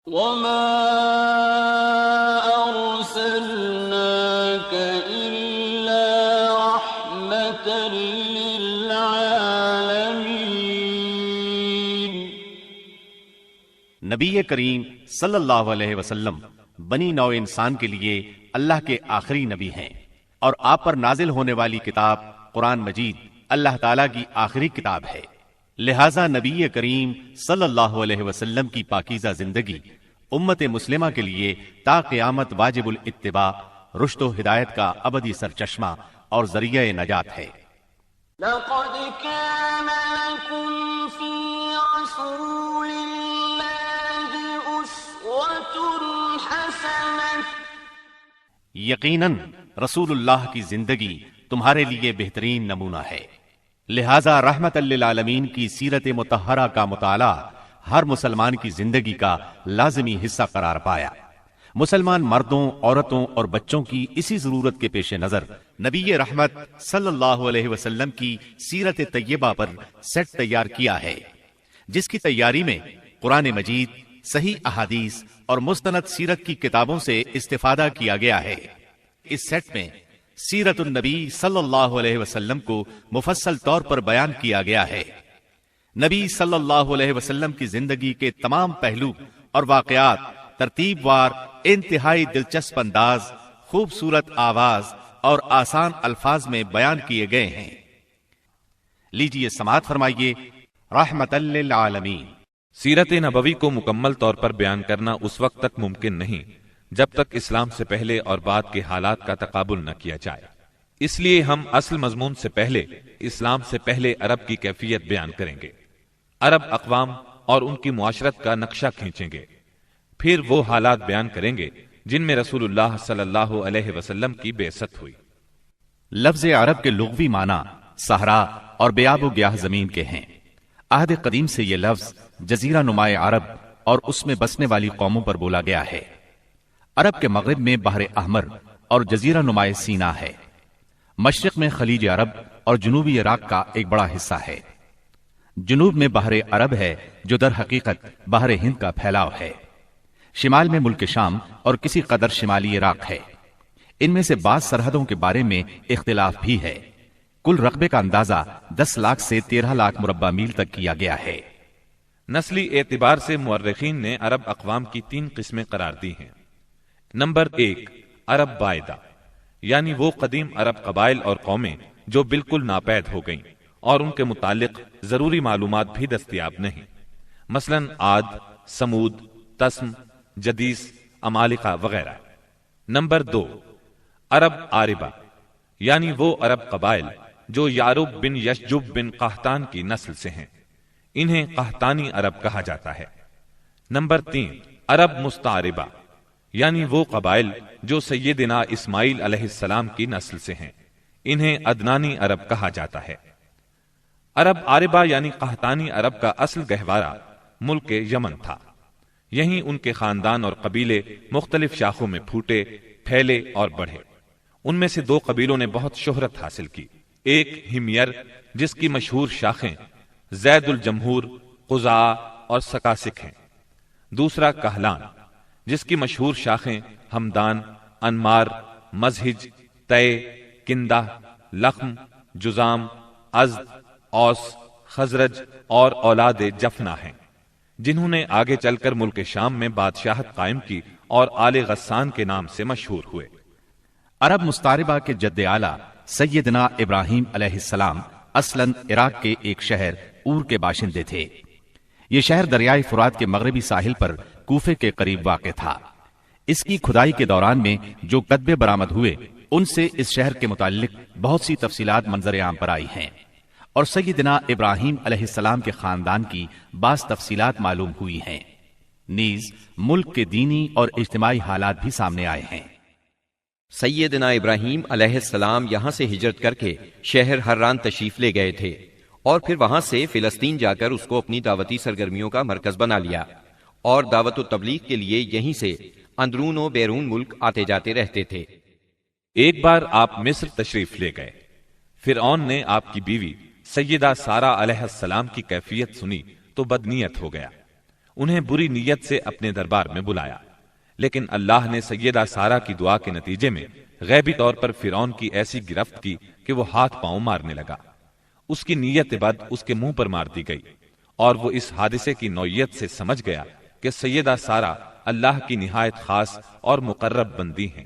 وما أرسلناك إلا رحمة للعالمين۔ نبی کریم صلی اللہ علیہ وسلم بنی نوع انسان کے لیے اللہ کے آخری نبی ہیں، اور آپ پر نازل ہونے والی کتاب قرآن مجید اللہ تعالیٰ کی آخری کتاب ہے۔ لہٰذا نبی کریم صلی اللہ علیہ وسلم کی پاکیزہ زندگی امت مسلمہ کے لیے تا قیامت واجب الاتباع، رشد و ہدایت کا ابدی سرچشمہ اور ذریعہ نجات ہے۔ لقد كان لكم في رسول الله أسوة حسنة۔ یقیناً رسول اللہ کی زندگی تمہارے لیے بہترین نمونہ ہے، لہذا رحمت للعالمین کی سیرت مطہرہ کا مطالعہ ہر مسلمان کی زندگی کا لازمی حصہ قرار پایا۔ مسلمان مردوں، عورتوں اور بچوں کی اسی ضرورت کے پیش نظر نبی رحمت صلی اللہ علیہ وسلم کی سیرت طیبہ پر سیٹ تیار کیا ہے، جس کی تیاری میں قرآن مجید، صحیح احادیث اور مستند سیرت کی کتابوں سے استفادہ کیا گیا ہے۔ اس سیٹ میں سیرت النبی صلی اللہ علیہ وسلم کو مفصل طور پر بیان کیا گیا ہے۔ نبی صلی اللہ علیہ وسلم کی زندگی کے تمام پہلو اور واقعات ترتیب وار، انتہائی دلچسپ انداز، خوبصورت آواز اور آسان الفاظ میں بیان کیے گئے ہیں۔ لیجئے سماعت فرمائیے رحمت للعالمین۔ سیرت نبوی کو مکمل طور پر بیان کرنا اس وقت تک ممکن نہیں جب تک اسلام سے پہلے اور بعد کے حالات کا تقابل نہ کیا جائے۔ اس لیے ہم اصل مضمون سے پہلے اسلام سے پہلے عرب کی کیفیت بیان کریں گے، عرب اقوام اور ان کی معاشرت کا نقشہ کھینچیں گے، پھر وہ حالات بیان کریں گے جن میں رسول اللہ صلی اللہ علیہ وسلم کی بعثت ہوئی۔ لفظ عرب کے لغوی معنی صحرا اور بیاب و گیاہ زمین کے ہیں۔ عہد قدیم سے یہ لفظ جزیرہ نمائے عرب اور اس میں بسنے والی قوموں پر بولا گیا ہے۔ عرب کے مغرب میں بحر احمر اور جزیرہ نمائے سینا ہے۔ مشرق میں خلیج عرب اور جنوبی عراق کا ایک بڑا حصہ ہے۔ جنوب میں بحر عرب ہے جو در حقیقت بحر ہند کا پھیلاؤ ہے۔ شمال میں ملک شام اور کسی قدر شمالی عراق ہے۔ ان میں سے بعض سرحدوں کے بارے میں اختلاف بھی ہے۔ کل رقبے کا اندازہ 10 لاکھ سے 13 لاکھ مربع میل تک کیا گیا ہے۔ نسلی اعتبار سے مورخین نے عرب اقوام کی 3 قسمیں قرار دی ہیں۔ نمبر 1، عرب بائدہ، یعنی وہ قدیم عرب قبائل اور قومیں جو بالکل ناپید ہو گئیں اور ان کے متعلق ضروری معلومات بھی دستیاب نہیں، مثلا عاد، سمود، تسم، جدیس، عمالقہ وغیرہ۔ نمبر 2، عرب عاربہ، یعنی وہ عرب قبائل جو یعرب بن یشجب بن قحطان کی نسل سے ہیں، انہیں قحطانی عرب کہا جاتا ہے۔ نمبر 3، عرب مستعربہ، یعنی وہ قبائل جو سیدنا اسماعیل علیہ السلام کی نسل سے ہیں، انہیں عدنانی عرب کہا جاتا ہے۔ عرب عاربہ یعنی قحطانی عرب کا اصل گہوارہ ملک یمن تھا۔ یہیں ان کے خاندان اور قبیلے مختلف شاخوں میں پھوٹے، پھیلے اور بڑھے۔ ان میں سے 2 قبیلوں نے بہت شہرت حاصل کی، ایک ہمیر جس کی مشہور شاخیں زید الجمہور، قزاع اور سکاسک ہیں، دوسرا کہلان جس کی مشہور شاخیں ہمدان، انمار، مزہج، تے، کندہ، لخم، جزام، ازد، اوس، خزرج اور اولاد جفنا ہیں، جنہوں نے آگے چل کر ملک شام میں بادشاہت قائم کی اور آل غسان کے نام سے مشہور ہوئے۔ عرب مستعربہ کے جد اعلیٰ سیدنا ابراہیم علیہ السلام اصلاً عراق کے ایک شہر اور کے باشندے تھے۔ یہ شہر دریائے فرات کے مغربی ساحل پر کوفے کے قریب واقع تھا۔ اس کی کھدائی کے دوران میں جو کتبے برآمد ہوئے ان سے اس شہر کے متعلق بہت سی تفصیلات منظر عام پر آئی ہیں، اور سیدنا ابراہیم علیہ السلام کے خاندان کی بعض تفصیلات معلوم ہوئی ہیں۔ نیز ملک کے دینی اور اجتماعی حالات بھی سامنے آئے ہیں۔ سیدنا ابراہیم علیہ السلام یہاں سے ہجرت کر کے شہر حران تشریف لے گئے تھے، اور پھر وہاں سے فلسطین جا کر اس کو اپنی دعوتی سرگرمیوں کا مرکز بنا لیا، اور دعوت و تبلیغ کے لیے یہیں سے اندرون و بیرون ملک آتے جاتے رہتے تھے۔ ایک بار آپ مصر تشریف لے گئے۔ فرعون نے آپ کی بیوی سیدہ سارہ علیہ السلام کی کیفیت سنی تو بدنیت ہو گیا۔ انہیں بری نیت سے اپنے دربار میں بلایا، لیکن اللہ نے سیدہ سارہ کی دعا کے نتیجے میں غیبی طور پر فرعون کی ایسی گرفت کی کہ وہ ہاتھ پاؤں مارنے لگا۔ اس کی نیت بد اس کے منہ پر مار دی گئی، اور وہ اس حادثے کی نوعیت سے سمجھ گیا کہ سیدہ سارہ اللہ کی نہایت خاص اور مقرب بندی ہیں۔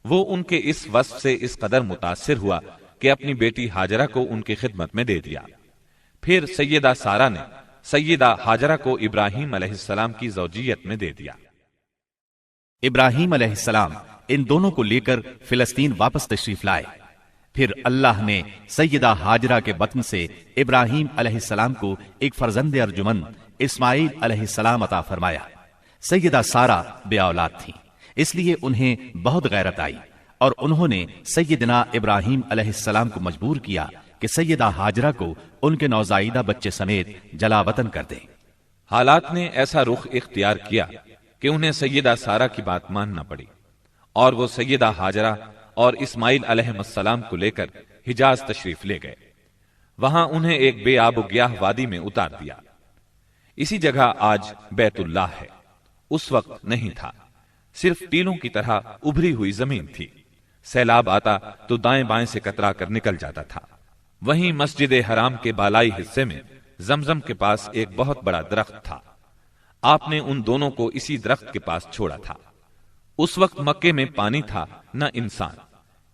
وہ ان کے اس وصف سے اس قدر متاثر ہوا کہ اپنی بیٹی ہاجرہ کو ان کی خدمت میں دے دیا۔ پھر سیدہ سارہ نے سیدہ ہاجرہ کو ابراہیم علیہ السلام کی زوجیت میں دے دیا۔ ابراہیم علیہ السلام ان دونوں کو لے کر فلسطین واپس تشریف لائے۔ پھر اللہ نے سیدہ ہاجرہ کے بطن سے ابراہیم علیہ السلام کو ایک فرزند ارجمند اسماعیل علیہ السلام عطا فرمایا۔ سیدہ سارہ بے اولاد تھیں، اس لیے انہیں بہت غیرت آئی اور انہوں نے سیدنا ابراہیم علیہ السلام کو مجبور کیا کہ سیدہ ہاجرہ کو ان کے نوزائیدہ بچے سمیت جلا وطن کر دیں۔ حالات نے ایسا رخ اختیار کیا کہ انہیں سیدہ سارہ کی بات ماننا پڑی، اور وہ سیدہ ہاجرہ اور اسماعیل علیہ السلام کو لے کر حجاز تشریف لے گئے۔ وہاں انہیں ایک بے آب و گیاہ وادی میں اتار دیا۔ اسی جگہ آج بیت اللہ ہے، اس وقت نہیں تھا، صرف ٹیلوں کی طرح ابھری ہوئی زمین تھی۔ سیلاب آتا تو دائیں بائیں سے کترا کر نکل جاتا تھا۔ وہیں مسجد حرام کے بالائی حصے میں زمزم کے پاس ایک بہت بڑا درخت تھا۔ آپ نے ان دونوں کو اسی درخت کے پاس چھوڑا تھا۔ اس وقت مکے میں پانی تھا نہ انسان،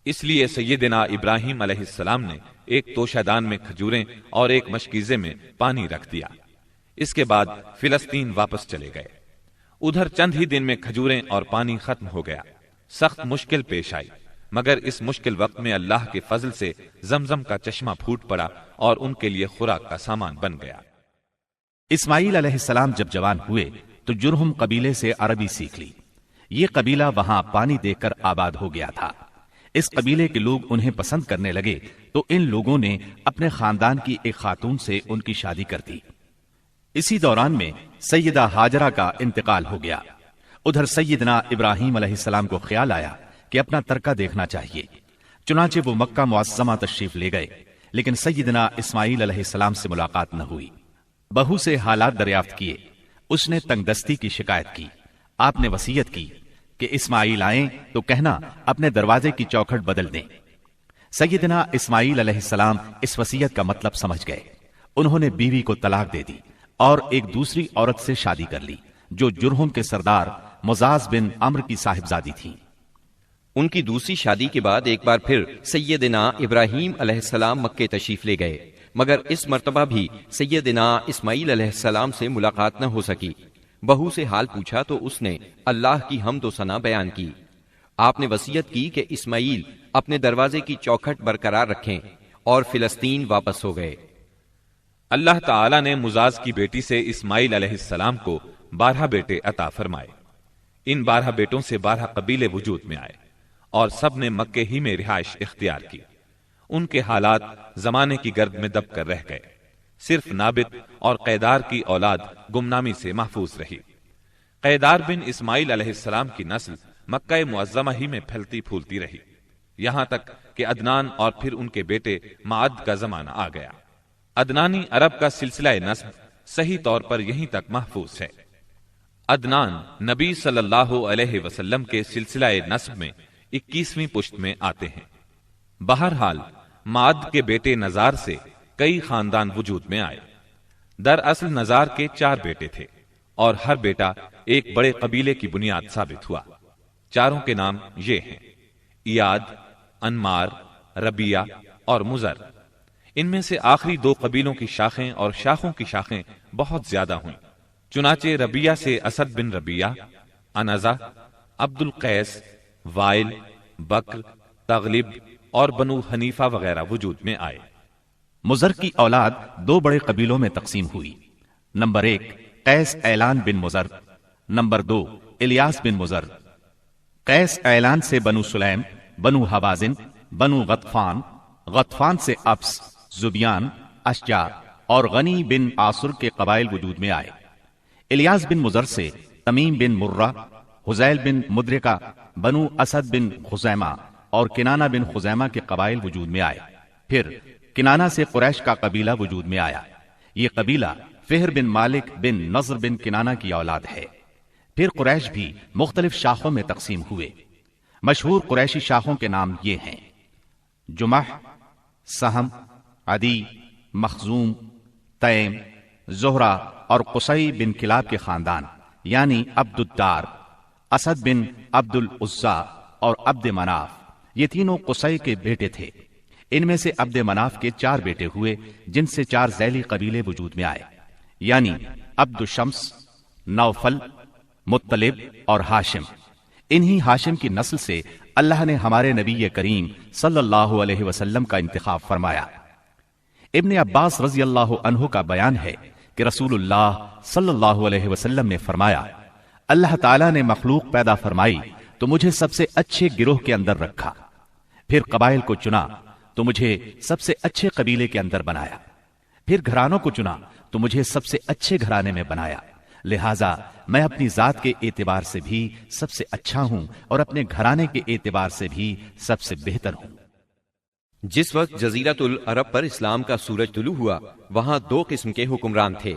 اس لیے سیدنا ابراہیم علیہ السلام نے ایک توشہ دان میں کھجوریں اور ایک مشکیزے میں پانی رکھ دیا۔ اس کے بعد فلسطین واپس چلے گئے۔ ادھر چند ہی دن میں کھجوریں اور پانی ختم ہو گیا۔ سخت مشکل پیش آئی، مگر اس مشکل وقت میں اللہ کے فضل سے زمزم کا چشمہ پھوٹ پڑا اور ان کے لیے خوراک کا سامان بن گیا۔ اسماعیل علیہ السلام جب جوان ہوئے تو جرہم قبیلے سے عربی سیکھ لی۔ یہ قبیلہ وہاں پانی دے کر آباد ہو گیا تھا۔ اس قبیلے کے لوگ انہیں پسند کرنے لگے تو ان لوگوں نے اپنے خاندان کی ایک خاتون سے ان کی شادی کر دی۔ اسی دوران میں سیدہ ہاجرہ کا انتقال ہو گیا۔ ادھر سیدنا ابراہیم علیہ السلام کو خیال آیا کہ اپنا ترکہ دیکھنا چاہیے، چنانچہ وہ مکہ معظمہ تشریف لے گئے، لیکن سیدنا اسماعیل علیہ السلام سے ملاقات نہ ہوئی۔ بہو سے حالات دریافت کیے، اس نے تنگ دستی کی شکایت کی۔ آپ نے وصیت کی کہ اسماعیل آئیں تو کہنا اپنے دروازے کی چوکھٹ بدل دیں۔ سیدنا اسماعیل علیہ السلام اس وصیت کا مطلب سمجھ گئے۔ انہوں نے بیوی کو طلاق دے دی اور ایک دوسری عورت سے شادی کر لی جو جرہم کے سردار مزاز بن عمرو کی صاحبزادی تھی۔ ان کی دوسری شادی کے بعد ایک بار پھر سیدنا ابراہیم علیہ السلام مکے تشریف لے گئے، مگر اس مرتبہ بھی سیدنا اسماعیل علیہ السلام سے ملاقات نہ ہو سکی۔ بہو سے حال پوچھا تو اس نے اللہ کی حمد و ثنا بیان کی۔ آپ نے وصیت کی کہ اسماعیل اپنے دروازے کی چوکھٹ برقرار رکھیں اور فلسطین واپس ہو گئے۔ اللہ تعالی نے مزاز کی بیٹی سے اسماعیل علیہ السلام کو 12 بیٹے عطا فرمائے۔ ان 12 بیٹوں سے 12 قبیلے وجود میں آئے اور سب نے مکے ہی میں رہائش اختیار کی۔ ان کے حالات زمانے کی گرد میں دب کر رہ گئے۔ صرف نابت اور قیدار کی اولاد گمنامی سے محفوظ رہی۔ قیدار بن اسماعیل علیہ السلام کی نسل مکہ معظمہ ہی میں پھیلتی پھولتی رہی، یہاں تک کہ عدنان اور پھر ان کے بیٹے معد کا زمانہ آ گیا۔ عدنانی عرب کا سلسلہ نسب صحیح طور پر یہیں تک محفوظ ہے۔ عدنان نبی صلی اللہ علیہ وسلم کے سلسلہ نسب میں 21ویں پشت میں آتے ہیں۔ بہرحال معد کے بیٹے نزار سے کئی خاندان وجود میں آئے۔ دراصل نزار کے 4 بیٹے تھے اور ہر بیٹا ایک بڑے قبیلے کی بنیاد ثابت ہوا۔ چاروں کے نام یہ ہیں: ایاد، انمار، ربیہ اور مزر۔ ان میں سے آخری 2 قبیلوں کی شاخیں اور شاخوں کی شاخیں بہت زیادہ ہوئیں۔ چنانچہ ربیہ سے اسد بن ربیہ، انزہ، عبد القیس، وائل، بکر، تغلب اور بنو حنیفہ وغیرہ وجود میں آئے۔ مزر کی اولاد 2 بڑے قبیلوں میں تقسیم ہوئی۔ نمبر 1 قیس اعلان بن مزر، نمبر 2 الیاس بن مزر۔ قیس اعلان سے بنو سلیم، بنو حوازن، بنو غطفان، غطفان سے ابس، زبیان، اشجع اور غنی بن عاصر کے قبائل وجود میں آئے۔ الیاس بن مزر سے تمیم بن مرہ، حزیل بن مدرکہ، بنو اسد بن خزیمہ اور کنانہ بن خزیمہ کے قبائل وجود میں آئے۔ پھر کنانہ سے قریش کا قبیلہ وجود میں آیا۔ یہ قبیلہ فہر بن مالک بن نضر بن کنانہ کی اولاد ہے۔ پھر قریش بھی مختلف شاخوں میں تقسیم ہوئے۔ مشہور قریشی شاخوں کے نام یہ ہیں: جمح، سہم، عدی، مخزوم، تیم، زہرہ اور قصی بن کلاب کے خاندان یعنی عبد الدار، اسد بن عبد العزا اور عبد مناف، یہ تینوں قصی کے بیٹے تھے۔ ان میں سے عبد مناف کے 4 بیٹے ہوئے جن سے 4 ذیلی قبیلے وجود میں آئے، یعنی عبد الشمس، نوفل، مطلب اور ہاشم۔ انہی ہاشم کی نسل سے اللہ نے ہمارے نبی کریم صلی اللہ علیہ وسلم کا انتخاب فرمایا۔ ابن عباس رضی اللہ عنہ کا بیان ہے کہ رسول اللہ صلی اللہ علیہ وسلم نے فرمایا، اللہ تعالیٰ نے مخلوق پیدا فرمائی تو مجھے سب سے اچھے گروہ کے اندر رکھا، پھر قبائل کو چنا تو مجھے سب سے اچھے قبیلے کے اندر بنایا، پھر گھرانوں کو چنا تو مجھے سب سے اچھے گھرانے میں بنایا، لہٰذا میں اپنی ذات کے اعتبار سے بھی سب سے اچھا ہوں اور اپنے گھرانے کے اعتبار سے بھی سب سے بہتر ہوں۔ جس وقت جزیرۃ العرب پر اسلام کا سورج طلوع ہوا، وہاں 2 قسم کے حکمران تھے،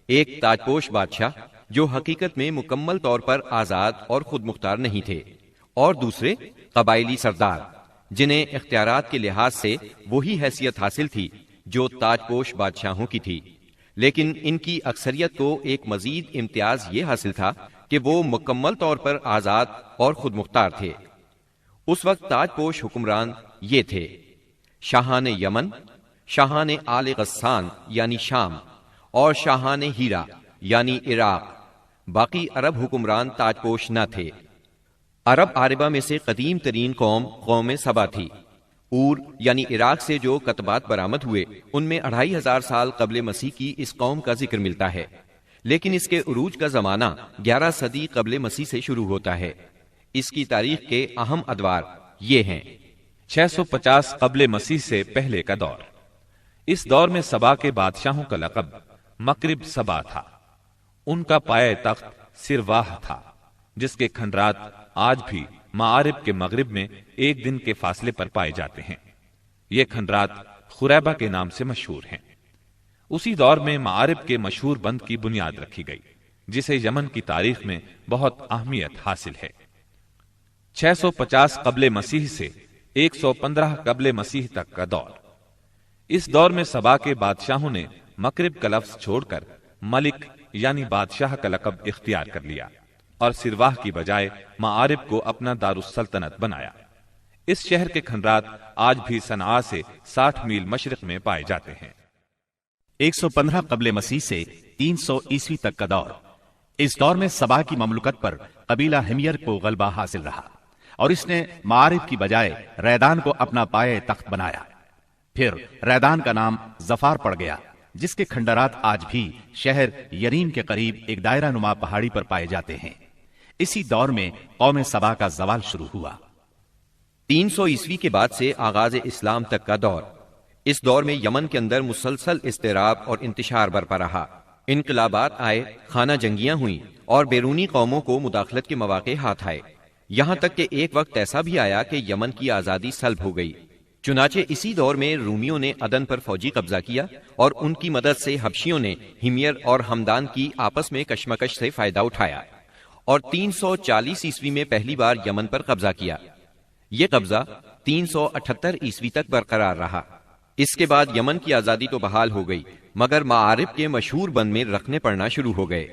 ایک تاج پوش بادشاہ جو حقیقت میں مکمل طور پر آزاد اور خود مختار نہیں تھے، اور دوسرے قبائلی سردار جنہیں اختیارات کے لحاظ سے وہی حیثیت حاصل تھی جو تاج پوش بادشاہوں کی تھی، لیکن ان کی اکثریت کو ایک مزید امتیاز یہ حاصل تھا کہ وہ مکمل طور پر آزاد اور خود مختار تھے۔ اس وقت تاج پوش حکمران یہ تھے: شاہان یمن، شاہان آل غسان یعنی شام، اور شاہان ہیرا یعنی عراق۔ باقی عرب حکمران تاج پوش نہ تھے۔ عرب عاربہ میں سے قدیم ترین قوم سبا تھی۔ اور یعنی عراق سے جو کتبات برآمد ہوئے ان میں 2500 سال قبل مسیح کی اس قوم کا ذکر ملتا ہے، لیکن اس کے عروج کا زمانہ 11 صدی قبل مسیح سے شروع ہوتا ہے۔ اس کی تاریخ کے اہم ادوار یہ ہیں: 650 قبل مسیح سے پہلے کا دور۔ اس دور میں سبا کے بادشاہوں کا لقب مقرب سبا تھا۔ ان کا پایہ تخت سرواہ تھا، جس کے کھنڈرات آج بھی معارب کے مغرب میں 1 دن کے فاصلے پر پائے جاتے ہیں۔ یہ کھنڈرات خریبہ کے نام سے مشہور ہیں۔ اسی دور میں معارب کے مشہور بند کی بنیاد رکھی گئی، جسے یمن کی تاریخ میں بہت اہمیت حاصل ہے۔ 650 قبل مسیح سے 115 قبل مسیح تک کا دور۔ اس دور میں سبا کے بادشاہوں نے مقرب کا لفظ چھوڑ کر ملک یعنی بادشاہ کا لقب اختیار کر لیا اور سرواہ کی بجائے معارب کو اپنا دارالسلطنت بنایا۔ اس شہر کے کھنڈرات آج بھی صنعاء سے 60 میل مشرق میں پائے جاتے ہیں۔ 115 قبل مسیح سے 300 عیسوی تک کا دور۔ اس دور میں سبا کی مملکت پر قبیلہ ہمیر کو غلبہ حاصل رہا اور اس نے معارب کی بجائے ریدان کو اپنا پایہ تخت بنایا۔ پھر ریدان کا نام ظفار پڑ گیا، جس کے کھنڈرات آج بھی شہر یریم کے قریب ایک دائرہ نما پہاڑی پر پائے جاتے ہیں۔ اسی دور میں قوم سبا کا زوال شروع ہوا۔ 300 عیسوی کے بعد سے آغاز اسلام تک کا دور۔ اس دور میں یمن کے اندر مسلسل اضطراب اور انتشار برپا رہا۔ انقلابات آئے، خانہ جنگیاں ہوئیں اور بیرونی قوموں کو مداخلت کے مواقع ہاتھ آئے، یہاں تک کہ ایک وقت ایسا بھی آیا کہ یمن کی آزادی سلب ہو گئی۔ چنانچہ اسی دور میں رومیوں نے عدن پر فوجی قبضہ کیا اور ان کی مدد سے حبشیوں نے ہمیر اور ہمدان کی آپس میں کشمکش سے فائدہ اٹھایا اور 340 عیسوی میں پہلی بار یمن پر قبضہ کیا۔ یہ قبضہ 378 عیسوی تک برقرار رہا۔ اس کے بعد یمن کی آزادی تو بحال ہو گئی، مگر معارب کے مشہور بند میں رکھنے پڑنا شروع ہو گئے،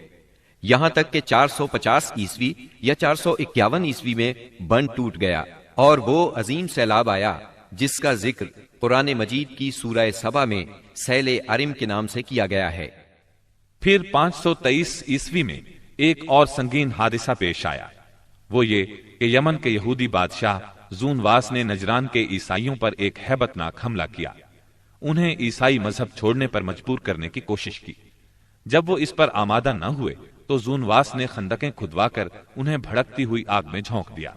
یہاں تک کہ 450 عیسوی یا 451 عیسوی میں بند ٹوٹ گیا اور وہ عظیم سیلاب آیا جس کا ذکر قرآن مجید کی سورہ سبا میں سیل ارم کے نام سے کیا گیا ہے۔ پھر 523 عیسوی میں ایک اور سنگین حادثہ پیش آیا، وہ یہ کہ یمن کے یہودی بادشاہ زون واس نے نجران کے عیسائیوں پر ایک ہیبت ناک حملہ کیا، انہیں عیسائی مذہب چھوڑنے پر مجبور کرنے کی کوشش کی۔ جب وہ اس پر آمادہ نہ ہوئے تو زون واس نے خندقیں کھدوا کر انہیں بھڑکتی ہوئی آگ میں جھونک دیا۔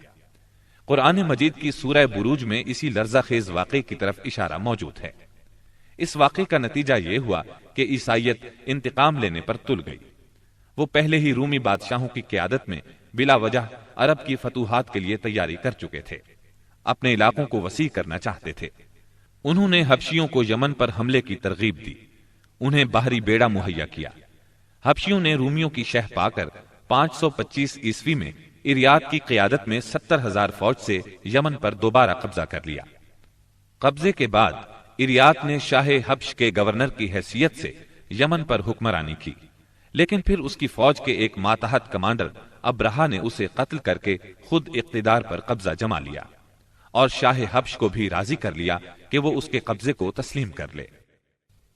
قرآن مجید کی سورہ بروج میں اسی لرزہ خیز واقعے کی طرف اشارہ موجود ہے۔ اس واقعے کا نتیجہ یہ ہوا کہ عیسائیت انتقام لینے پر تل گئی۔ وہ پہلے ہی رومی بادشاہوں کی قیادت میں بلا وجہ عرب کی فتوحات کے لیے تیاری کر چکے تھے، اپنے علاقوں کو وسیع کرنا چاہتے تھے۔ انہوں نے حبشیوں کو یمن پر حملے کی ترغیب دی، انہیں باہری بیڑا مہیا کیا، حبشیوں نے رومیوں کی شہ پا کر 525 عیسوی میں اریاد کی قیادت میں 70,000 فوج سے یمن پر دوبارہ قبضہ کر لیا۔ قبضے کے بعد اریاد نے شاہ حبش کے گورنر کی حیثیت سے یمن پر حکمرانی کی، لیکن پھر اس کی فوج کے ایک ماتحت کمانڈر ابرہا نے اسے قتل کر کے خود اقتدار پر قبضہ جما لیا اور شاہ حبش کو بھی راضی کر لیا کہ وہ اس کے قبضے کو تسلیم کر لے۔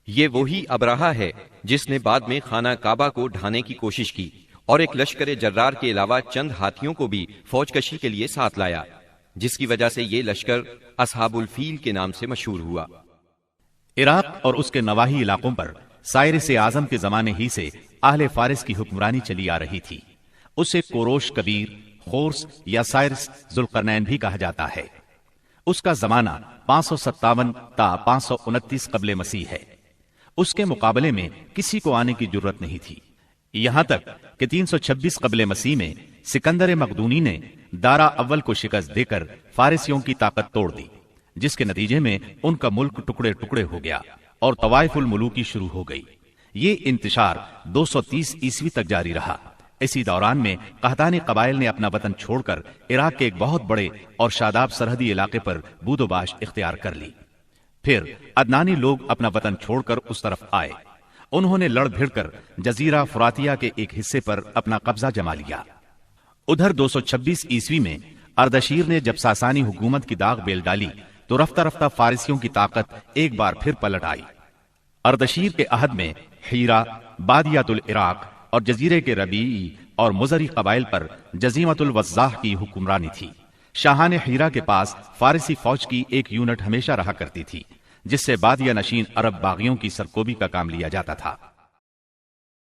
یہ وہی ابرہا ہے جس نے بعد میں خانہ کعبہ کو ڈھانے کی کوشش کی اور ایک لشکر جرار کے علاوہ چند ہاتھیوں کو بھی فوج کشی کے لیے ساتھ لایا، جس کی وجہ سے یہ لشکر اصحاب الفیل کے نام سے مشہور ہوا۔ عراق اور اس کے نواحی علاقوں پر سائرس اعظم کے زمانے ہی سے اہل فارس کی حکمرانی چلی آ رہی تھی۔ اسے کوروش کبیر، خورس یا سائرس ذوالقرنین بھی کہا جاتا ہے۔ اس کا زمانہ 557 تا 529 قبل مسیح ہے۔ اس کے مقابلے میں کسی کو آنے کی جرت نہیں تھی، یہاں تک کہ 326 قبل مسیح میں سکندر مقدونی نے دارا اول کو شکست دے کر فارسیوں کی طاقت توڑ دی، جس کے نتیجے میں ان کا ملک ٹکڑے ٹکڑے ہو گیا اور طوائف الملوکی شروع ہو گئی۔ یہ انتشار 230 عیسوی تک جاری رہا۔ اسی دوران میں قحطانی قبائل نے اپنا وطن چھوڑ کر عراق کے ایک بہت بڑے اور شاداب سرحدی علاقے پر بود و باش اختیار کر لی۔ پھر عدنانی لوگ اپنا وطن چھوڑ کر اس طرف آئے۔ انہوں نے لڑ بھڑ کر جزیرہ فراتیہ کے ایک حصے پر اپنا قبضہ جما لیا۔ ادھر 226 عیسوی میں اردشیر نے جب ساسانی حکومت کی داغ بیل ڈالی تو رفتہ رفتہ فارسیوں کی طاقت ایک بار پھر پلٹ آئی۔ اردشیر کے عہد میں حیرہ، بادیات العراق اور جزیرے کے ربیعی اور مزری قبائل پر جزیمت الوضاح کی حکمرانی تھی۔ شاہان حیرہ کے پاس فارسی فوج کی ایک یونٹ ہمیشہ رہا کرتی تھی، جس سے بادیہ نشین عرب باغیوں کی سرکوبی کا کام لیا جاتا تھا۔